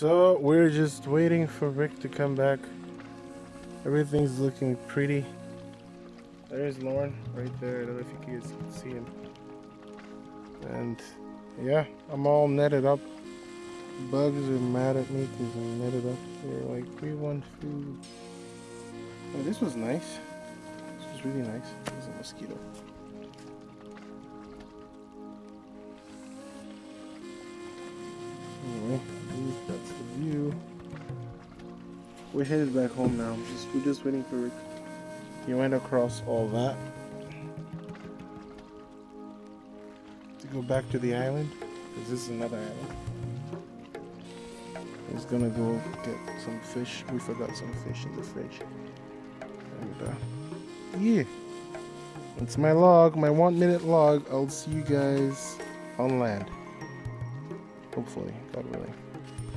So we're just waiting for Rick to come back. Everything's looking pretty. There's Lauren right there. I don't know if you guys can see him. And yeah, I'm all netted up. Bugs are mad at me because I'm netted up. They're like, we want food. Oh, this was nice. This was really nice. There's a mosquito. Anyway, that's the view. We're headed back home now. We're just waiting for Rick. He went across all that to go back to the island, because this is another island. He's gonna go get some fish. We forgot some fish in the fridge. And yeah, it's my log, my 1 minute log. I'll see you guys on land. Hopefully, God willing.